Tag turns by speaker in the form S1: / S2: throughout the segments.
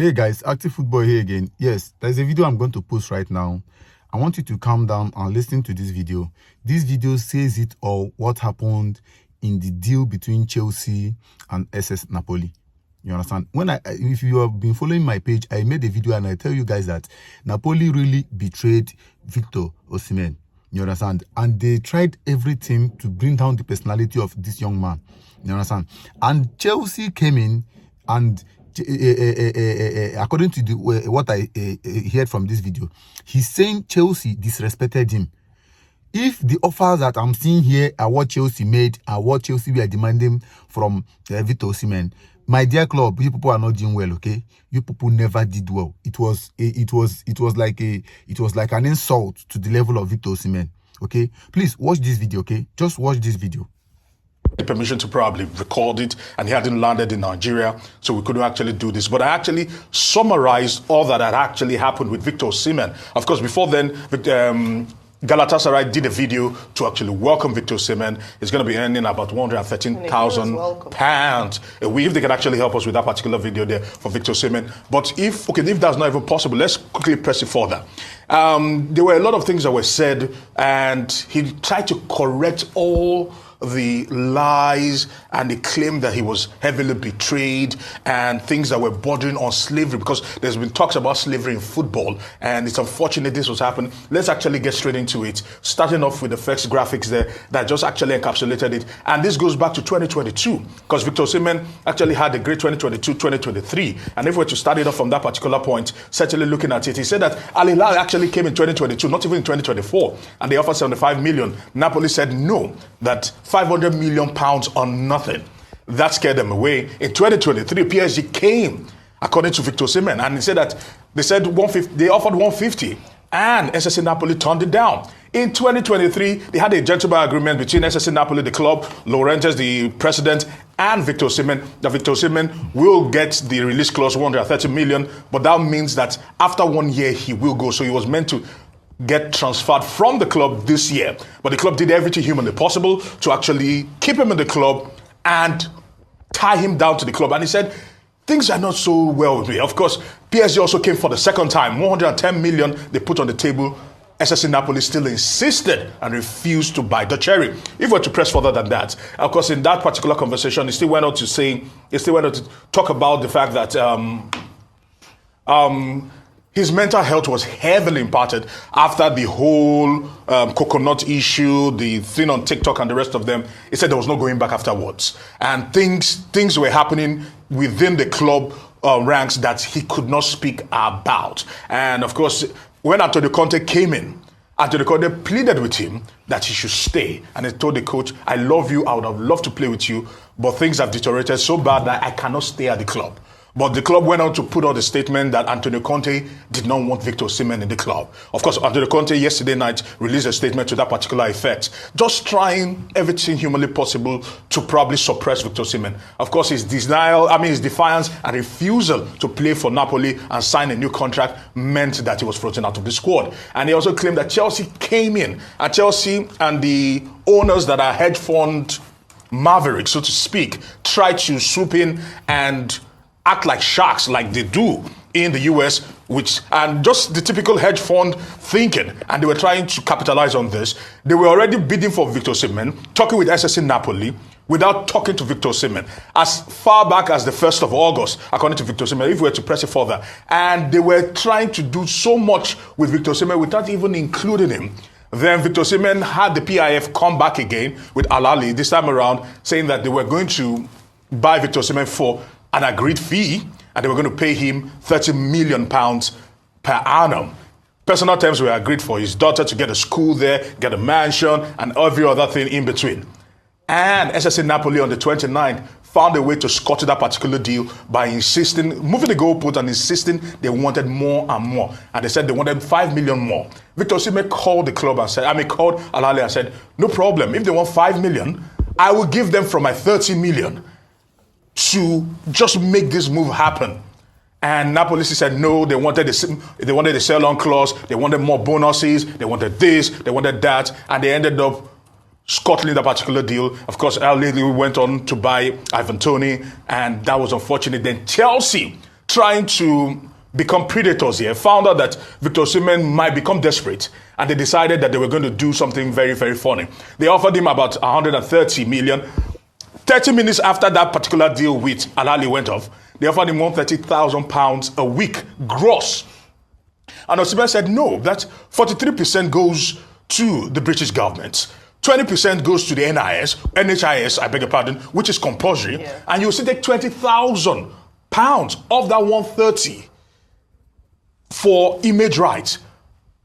S1: Hey guys, Active Football here again. Yes, there's a video I'm going to post right now. I want you to calm down and listen to this video. This video says it all, what happened in the deal between Chelsea and SS Napoli. You understand? If you have been following my page, I made a video and I tell you guys that Napoli really betrayed Victor Osimenh. You understand? And they tried everything to bring down the personality of this young man. You understand? And Chelsea came in and according to what I heard from this video, he's saying Chelsea disrespected him. If the offers that I'm seeing here are what Chelsea made, are what Chelsea were demanding from Victor Osimhen, my dear club, you people are not doing well, okay? You people never did well. It was like an insult to the level of Victor Osimhen, okay? Please watch this video, okay? Just watch this video.
S2: Permission to probably record it, and he hadn't landed in Nigeria, so we couldn't actually do this. But I actually summarized all that had actually happened with Victor Osimhen. Of course, before then, Galatasaray did a video to actually welcome Victor Osimhen. He's going to be earning about £113,000 a week, if they can actually help us with that particular video there for Victor Osimhen. But if that's not even possible, let's quickly press it further. There were a lot of things that were said, and he tried to correct all the lies and the claim that he was heavily betrayed and things that were bordering on slavery, because there's been talks about slavery in football, and it's unfortunate this was happening. Let's actually get straight into it, starting off with the first graphics there that just actually encapsulated it. And this goes back to 2022, because Victor Osimhen actually had a great 2022-2023, and if we were to start it off from that particular point, certainly looking at it, he said that Al Hilal actually came in 2022, not even in 2024, and they offered 75 million. Napoli said no, that 500 million pounds on nothing. That scared them away. In 2023, PSG came, according to Victor Osimhen, and he said that they offered 150, and SSC Napoli turned it down. In 2023, they had a gentleman agreement between SSC Napoli, the club, Laurentiis, the president, and Victor Osimhen, that Victor Osimhen will get the release clause, 130 million, but that means that after 1 year, he will go. So he was meant to get transferred from the club this year, but the club did everything humanly possible to actually keep him in the club and tie him down to the club. And he said, things are not so well with me. Of course, PSG also came for the second time, 110 million they put on the table. SSC Napoli still insisted and refused to buy the cherry. If we were to press further than that, of course, in that particular conversation, he still went on to talk about the fact that his mental health was heavily impacted after the whole coconut issue, the thing on TikTok and the rest of them. He said there was no going back afterwards. And things were happening within the club ranks that he could not speak about. And of course, when Antonio Conte came in, Antonio Conte pleaded with him that he should stay. And he told the coach, I love you, I would have loved to play with you, but things have deteriorated so bad that I cannot stay at the club. But the club went on to put out a statement that Antonio Conte did not want Victor Osimhen in the club. Of course, Antonio Conte yesterday night released a statement to that particular effect, just trying everything humanly possible to probably suppress Victor Osimhen. Of course, his defiance and refusal to play for Napoli and sign a new contract meant that he was frozen out of the squad. And he also claimed that Chelsea came in, and Chelsea and the owners that are hedge fund mavericks, so to speak, tried to swoop in and act like sharks like they do in the US, and just the typical hedge fund thinking, and they were trying to capitalize on this. They were already bidding for Victor Osimhen, talking with SSC Napoli, without talking to Victor Osimhen, as far back as the 1st of August, according to Victor Osimhen, if we were to press it further. And they were trying to do so much with Victor Osimhen without even including him. Then Victor Osimhen had the PIF come back again with Al Ahly, this time around, saying that they were going to buy Victor Osimhen for an agreed fee, and they were going to pay him £30 million per annum. Personal terms were agreed for his daughter to get a school there, get a mansion, and every other thing in between. And SSC Napoli on the 29th found a way to scuttle that particular deal by moving the goalpost and insisting they wanted more and more. And they said they wanted 5 million more. Victor Osimhen called the club and called Al Ahly and said, no problem, if they want 5 million, I will give them from my 30 million. To just make this move happen. And Napoli said no, they wanted a sell-on clause, they wanted more bonuses, they wanted this, they wanted that, and they ended up scuttling that particular deal. Of course, Al Ahly went on to buy Ivan Toney, and that was unfortunate. Then Chelsea trying to become predators here, found out that Victor Osimhen might become desperate, and they decided that they were going to do something very, very funny. They offered him about 130 million. 30 minutes after that particular deal with Al Ahly went off, they offered him £130,000 a week gross. And Osimhen said no, that 43% goes to the British government. 20% goes to the NHIS, I beg your pardon, which is compulsory, and you still take £20,000 of that 130 for image rights.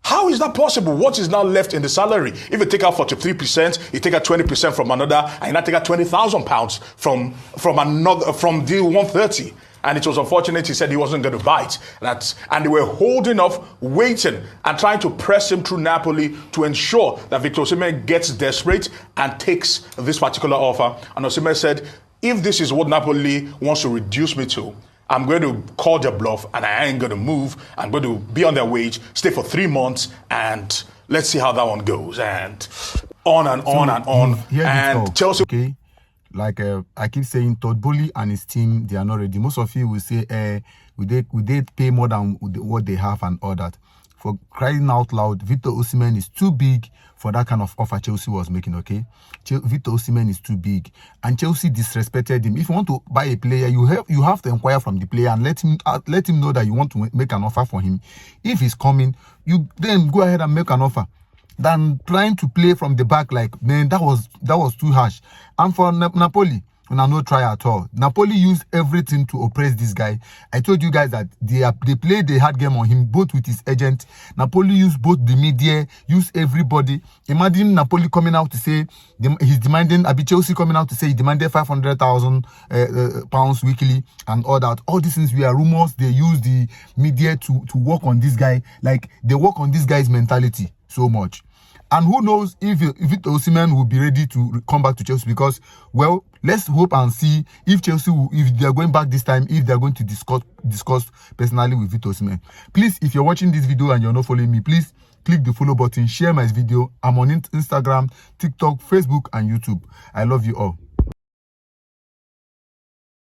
S2: How is that possible? What is now left in the salary? If you take out 43%, you take out 20% from another, and you now take out £20,000 from deal 130. And it was unfortunate. He said he wasn't going to bite. And they were holding off, waiting, and trying to press him through Napoli to ensure that Victor Osimhen gets desperate and takes this particular offer. And Osimhen said, if this is what Napoli wants to reduce me to, I'm going to call their bluff and I ain't going to move. I'm going to be on their wage, stay for 3 months, and let's see how that one goes. And on and on and on. And Chelsea...
S1: Okay. Like I keep saying, Todd Boehly and his team, they are not ready. Most of you will say, we did pay more than what they have and all that. For crying out loud, Victor Osimhen is too big for that kind of offer Chelsea was making, okay? Victor Osimhen is too big. And Chelsea disrespected him. If you want to buy a player, you have to inquire from the player and let him know that you want to make an offer for him. If he's coming, you then go ahead and make an offer. Than trying to play from the back, like, man, that was too harsh. And for Napoli, no try at all. Napoli used everything to oppress this guy. I told you guys that they played the hard game on him, both with his agent. Napoli used both the media, used everybody. Imagine Napoli coming out to say he's demanding, Chelsea coming out to say he demanded £500,000 weekly and all that. All these things were rumors. They use the media to work on this guy. Like, they work on this guy's mentality so much. And who knows if Victor Osimhen will be ready to come back to Chelsea, because, well, let's hope and see if Chelsea if they are going back this time, if they are going to discuss personally with Victor Osimhen. Please, if you're watching this video and you're not following me, please click the follow button, share my video. I'm on Instagram, TikTok, Facebook, and YouTube. I love you all.